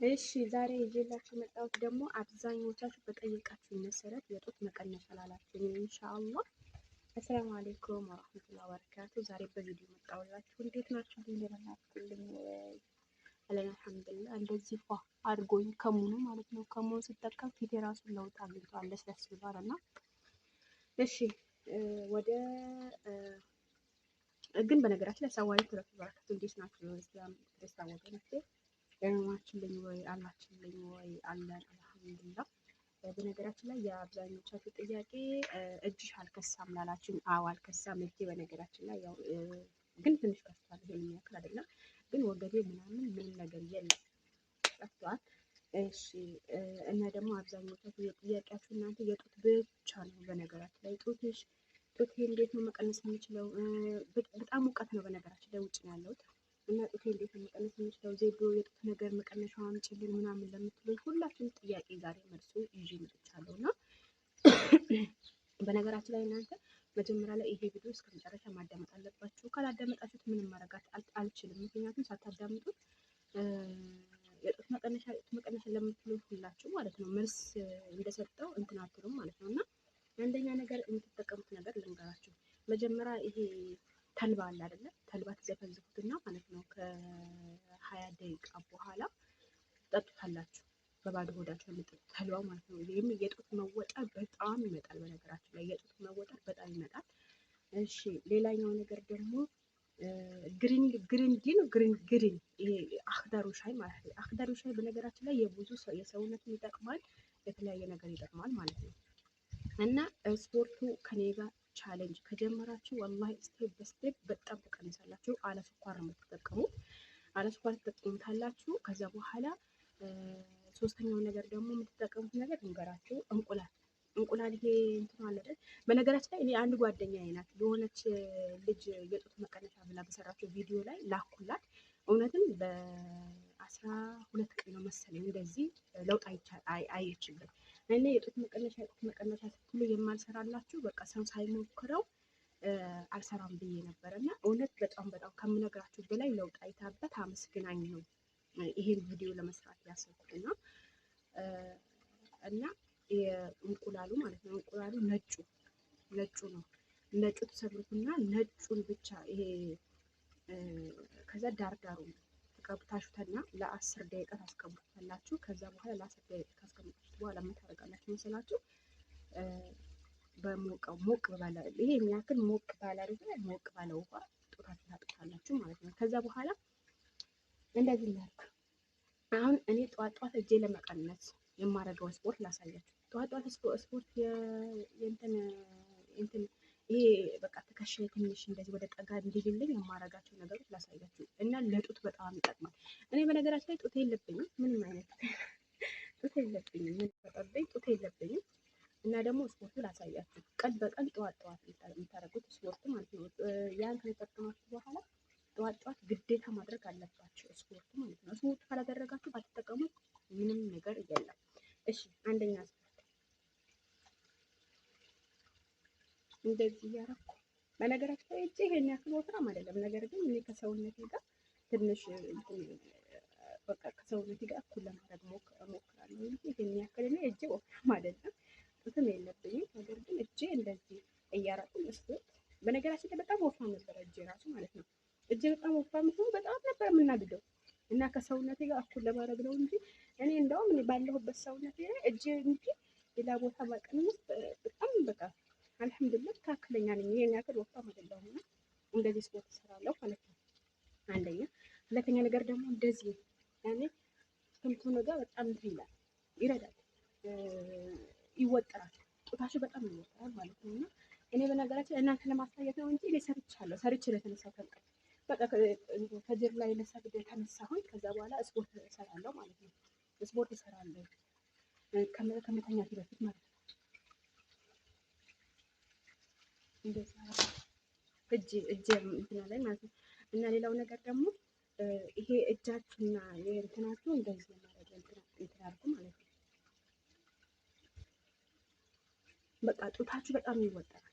እሺ ዛሬ ይዤላችሁ የመጣሁት ደግሞ አብዛኞቻችሁ በጠየቃችሁ መሰረት የጡት መቀነሻ ላላችሁ ኢንሻአላህ። አሰላሙ አለይኩም ወራህመቱላሂ ወበረካቱ። ዛሬ በቪዲዮ መጣሁላችሁ። እንዴት ናችሁ? እንደናችሁልኝ አለኝ አልሐምዱሊላህ። እንደዚህ ፏ አድርጎኝ ከሙኑ ማለት ነው። ከሙኑ ስጠቀም ፊቴ ራሱ ለውጥ አግኝቷል፣ ለስለስ ብሏል እና እሺ ወደ ግን በነገራችን ላይ ሰዋይ ተረፍ በረካቱ እንዴት ናችሁ? እስላም ክርስቲያን ወገኖቼ ደህናችሁልኝ ወይ አላችሁልኝ ወይ? አለን አልሐምዱሊላህ። በነገራችን ላይ የአብዛኞቻችሁ ጥያቄ እጅሽ አልከሳም ላላችሁኝ፣ አዎ አልከሳም እጄ። በነገራችን ላይ ያው ግን ትንሽ ከፍቷል። ይሄን የሚያክል አይደለም ግን ወገቤ ምናምን ምንም ነገር የለም ጠፍቷል። እሺ እና ደግሞ አብዛኞቻችሁ የጥያቄያችሁ እናንተ የጡት ብቻ ነው። በነገራችን ላይ ጡቴ እንዴት ነው መቀነስ የምችለው? በጣም ሙቀት ነው በነገራችን ላይ ውጭ ነው ያለሁት እና ጡቴ እንዴት ነው መቀነስ የምችለው? ዜዶ የጡት ነገር መቀነሻው አምጪልን ምናምን ለምትሉኝ ሁላችሁም ጥያቄ ዛሬ መልሱ ይዤ መጥቻለሁ። እና በነገራችን ላይ እናንተ መጀመሪያ ላይ ይሄ ቪዲዮ እስከ መጨረሻ ማዳመጥ አለባችሁ። ካላዳመጣችሁት ምንም ማድረግ አልችልም። ምክንያቱም ሳታዳምጡት የጡት መቀነሻ ለምትሉኝ ሁላችሁ ማለት ነው መልስ እንደሰጠው እንትን አትሉም ማለት ነው። እና አንደኛ ነገር የምትጠቀሙት ነገር ልንገራችሁ። መጀመሪያ ይሄ ተልባ አለ አይደለ? ተልባ ትዘፈዝፉትና ማለት ነው ከ20 ደቂቃ በኋላ ትጠጡታላችሁ። በባዶ ሆዳችሁ የምትጠጡት ተልባው ማለት ነው። ይህም የጡት መወጠር በጣም ይመጣል። በነገራችን ላይ የጡት መወጠር በጣም ይመጣል። እሺ ሌላኛው ነገር ደግሞ ግሪን ይሄ አክዳሩ ሻይ ማለት ነው። አክዳሩ ሻይ በነገራችን ላይ የብዙ ሰው የሰውነትን ይጠቅማል፣ የተለያየ ነገር ይጠቅማል ማለት ነው። እና ስፖርቱ ከኔ ጋር ቻሌንጅ ከጀመራችሁ ወላሂ ስቴፕ በስቴፕ በጣም ትቀንሳላችሁ። አለ ስኳር ነው የምትጠቀሙት። አለ ስኳር ትጠቀሙታላችሁ። ከዛ በኋላ ሶስተኛው ነገር ደግሞ የምትጠቀሙት ነገር እንገራችሁ፣ እንቁላል ይሄ እንትን አለ አይደል? በነገራችን ላይ እኔ አንድ ጓደኛዬ ናት የሆነች ልጅ የጡት መቀነሻ ብላ በሰራችው ቪዲዮ ላይ ላኩላት። እውነትም በ12 ቀን ነው መሰለኝ እንደዚህ ለውጥ አየችበት። እኔ የጡት መቀነሻ ስትሉ የማልሰራላችሁ በቃ ሰው ሳይሞክረው አልሰራም ብዬ ነበር እና እውነት በጣም ከምነግራችሁ በላይ ለውጥ አይታበት አመስግናኝ ነው ይሄን ቪዲዮ ለመስራት ያሰብኩት። እና የእንቁላሉ ማለት ነው እንቁላሉ ነጩ ነው። ነጩ ተሰብሩትና ነጩን ብቻ ይሄ ከዛ ዳርዳሩ ተቀብታችሁትና ለ10 ደቂቃ ታስቀምጡታላችሁ። ከዛ በኋላ ለ10 ደቂቃ ካስቀምጣችሁት በኋላ ምን ታደርጋላችሁ መሰላችሁ? ሞቅ ባለ ይሄ የሚያክል ሞቅ ባለ ውሃ ጡታችሁን ታጥታላችሁ ማለት ነው። ከዛ በኋላ እንደዚህ ላድርግ። አሁን እኔ ጠዋት እጄ ለመቀነስ የማደርገው ስፖርት ላሳያችሁ። ጠዋት ስፖርት እንትን ይሄ በቃ ትከሻዬ ትንሽ እንደዚህ ወደ ጠጋ እንዲልልኝ የማደርጋቸው ነገሮች ላሳያችሁ እና ለጡት በጣም ይጠቅማል። እኔ በነገራችን ላይ ጡት የለብኝም፣ ምንም አይነት ጡት የለብኝም፣ ምን ተጠበኝ ጡት የለብኝም። እና ደግሞ ስፖርቱ ላሳያችሁ። ቀን በቀን ጠዋት የምታደርጉት ስፖርት ማለት ነው። ያን ከተጠቀማችሁ በኋላ ጠዋት ግዴታ ማድረግ አለባችሁ ስፖርት ማለት ነው። ስፖርት ካላደረጋችሁ ባትጠቀሙት ምንም ነገር የለም። እሺ አንደኛ እንደዚህ እያደረኩ በነገራችን ላይ እጄ ይሄን ያክል ወፍራም አይደለም። ነገር ግን እኔ ከሰውነቴ ጋር ትንሽ በቃ ከሰውነቴ ጋር እኩል ለማድረግ እሞክራለሁ እንጂ ይሄን ያክል እኔ እጄ ወፍራም አይደለም፣ ጡትም የለብኝም። ነገር ግን እጄ እንደዚህ እያደረኩኝ ስፖርት በነገራችን ላይ በጣም ወፍራም ነበረ እጄ ራሱ ማለት ነው። እጄ በጣም ወፍራም ሲሆን በጣም ነበር የምናድደው እና ከሰውነቴ ጋር እኩል ለማድረግ ነው እንጂ እኔ እንደውም እኔ ባለሁበት ሰውነቴ ላይ እጄ እንጂ ሌላ ቦታ መቀነስ በጣም በቃ አልሐምዱሊላህ ትክክለኛ ነኝ። ይሄን ያክል ወፍራም አይደለሁም እና እንደዚህ ስፖርት እሰራለሁ ማለት ነው። አንደኛ። ሁለተኛ ነገር ደግሞ እንደዚህ ያኔ እንትኑ ጋር በጣም ይላል፣ ይረዳል፣ ይወጠራል፣ ጡታችሁ በጣም ይወጠራል ማለት ነው። እና እኔ በነገራችን እናንተ ለማሳየት ነው እንጂ እኔ ሰርቼ ለተነሳው ተንቀል በቃ ከጀር ላይ ለሰግድ ተነሳሁኝ። ከዛ በኋላ ስፖርት እሰራለሁ ማለት ነው። ስፖርት እሰራለሁ ከመተኛት በፊት ማለት ነው። እንደዛ እጅ እንትና ላይ ማለት ነው። እና ሌላው ነገር ደግሞ ይሄ እጃችሁና የእንትናችሁ እንደዚህ ማድረግ እንትን አድርጉ ማለት ነው። በቃ ጡታችሁ በጣም ይወጠራል።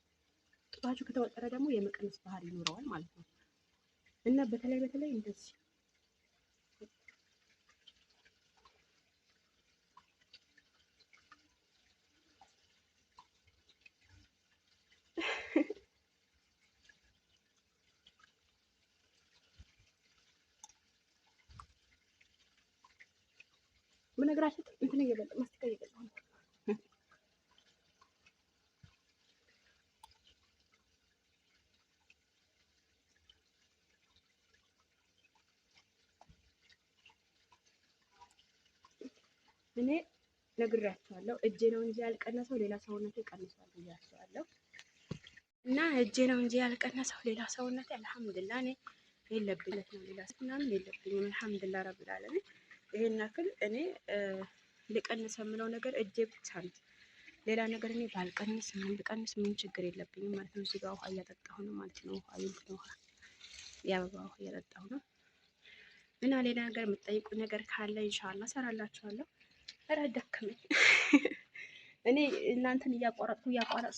ጡታችሁ ከተወጠረ ደግሞ የመቀነስ ባህሪ ይኖረዋል ማለት ነው። እና በተለይ እንደዚህ በነገራችን እንትን እየበላ ማስቲካ እየበላ ነው። እኔ ነግራቸዋለሁ። እጄ ነው እንጂ ያልቀነሰው ሌላ ሰውነቴ ቀንሷል ብያቸዋለሁ። እና እጄ ነው እንጂ ያልቀነሰው ሌላ ሰውነቴ አልሐምዱሊላህ እኔ የለብኝም ነው ሌላ ምናምን የለብኝም። አልሐምዱሊላህ ረብል ዓለሚን ይሄን ያክል እኔ ልቀንስ የምለው ነገር እጄ ብቻ ነው። ሌላ ነገር እኔ ባልቀንስ ምን ልቀንስ ምን ችግር የለብኝም ማለት ነው። እዚህ ጋር ውሃ እያጠጣሁ ነው ማለት ነው። ውሃ የእንትን ውሃ የአበባ ውሃ እያጠጣሁ ነው። እና ሌላ ነገር የምትጠይቁ ነገር ካለ ኢንሻአላህ እሰራላችኋለሁ። ኧረ ደከመኝ። እኔ እናንተን እያቋረጥኩ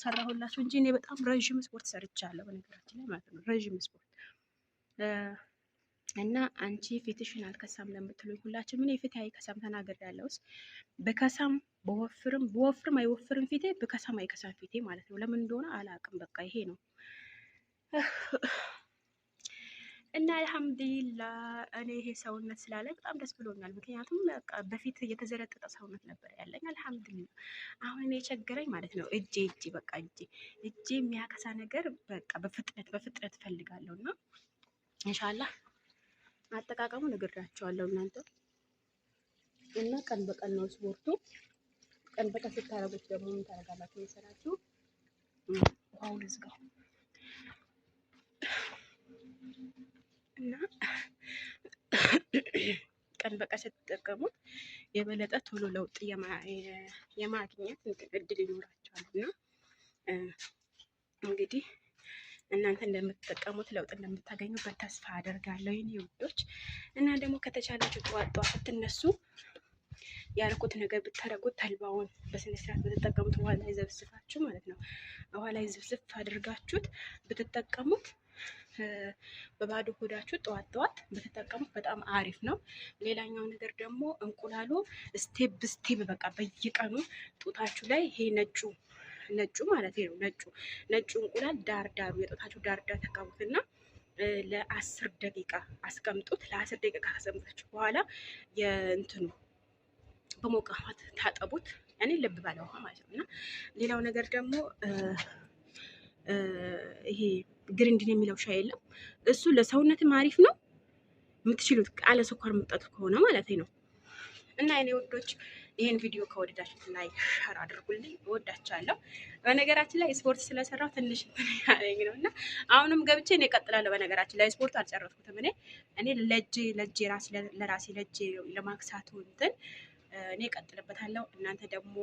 ሰራሁላችሁ እንጂ እኔ በጣም ረዥም ስፖርት ሰርቻለሁ በነገራችን ላይ ማለት ነው። ረዥም ስፖርት እና አንቺ ፊትሽን አልከሳም ለምትሉኝ ሁላችሁ ምን ፊት አይከሳም ተናግሬያለሁስ። በከሳም በወፍርም አይወፍርም ፊቴ፣ በከሳም አይከሳም ፊቴ ማለት ነው። ለምን እንደሆነ አላውቅም። በቃ ይሄ ነው። እና አልሐምዱሊላህ እኔ ይሄ ሰውነት ስላለ በጣም ደስ ብሎኛል። ምክንያቱም በቃ በፊት የተዘረጠጠ ሰውነት ነበር ያለኝ። አልሐምዱሊላህ አሁን እኔ የቸገረኝ ማለት ነው እጄ በቃ እጄ የሚያከሳ ነገር በቃ በፍጥነት ፈልጋለሁ። እና ኢንሻአላህ አጠቃቀሙ ነግራቸዋለሁ እናንተ እና ቀን በቀን ነው ስፖርቱ። ቀን በቀን ስታረጉት ደግሞ ምን ታረጋላችሁ መሰላችሁ? ውሃውን ዝጋው እና ቀን በቀን ስትጠቀሙት የበለጠ ቶሎ ለውጥ የማግኘት እድል ይኖራቸዋል። እና እንግዲህ እናንተ እንደምትጠቀሙት ለውጥ እንደምታገኙበት ተስፋ አደርጋለሁ የኔ ውዶች። እና ደግሞ ከተቻላችሁ ጠዋት ጠዋት ስትነሱ ያልኩት ነገር ብታረጉት ተልባውን በስነ ስርዓት ብትጠቀሙት ውሃ ላይ ዘብስፋችሁ ማለት ነው። ውሃ ላይ ዝብዝፍ አድርጋችሁት ብትጠቀሙት በባዶ ሆዳችሁ ጠዋት ጠዋት ብትጠቀሙት በጣም አሪፍ ነው። ሌላኛው ነገር ደግሞ እንቁላሉ ስቴፕ በቃ በየቀኑ ጡታችሁ ላይ ይሄ ነጩ ማለት ነው ነጩ እንቁላል ዳሩ የጡታችሁ ዳር ተቀቡትና ለ10 ደቂቃ አስቀምጡት። ለ10 ደቂቃ ካስቀምጣችሁ በኋላ የእንትኑ በሞቀ ውሃ ታጠቡት። እኔ ልብ ባለ ውሃ ማለት ነው። እና ሌላው ነገር ደግሞ ይሄ ግሪንድን የሚለው ሻይ የለም፣ እሱ ለሰውነትም አሪፍ ነው። የምትችሉት አለ ስኳር የምትጠጡ ከሆነ ማለት ነው። እና እኔ ወዶች ይሄን ቪዲዮ ከወደዳችሁት ላይክ ሸር አድርጉልኝ። እወዳችኋለሁ። በነገራችን ላይ ስፖርት ስለሰራው ትንሽ ያለኝ ነው እና አሁንም ገብቼ እኔ እቀጥላለሁ። በነገራችን ላይ ስፖርት አልጨረስኩትም። እኔ ለራሴ ለእጄ ለማክሳቱ እንትን እኔ እቀጥልበታለሁ። እናንተ ደግሞ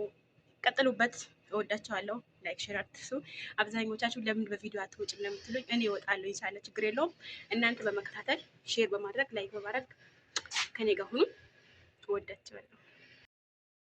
ቀጥሉበት። እወዳችኋለሁ። ላይክ ሼር አትርሱ። አብዛኞቻችሁ ለምን በቪዲዮ አትወጭም ለምትሉኝ እኔ እወጣለሁ ይሳለ ችግር የለውም። እናንተ በመከታተል ሼር በማድረግ ላይክ በማድረግ ከኔ ጋር ሁኑ። እወዳችኋለሁ።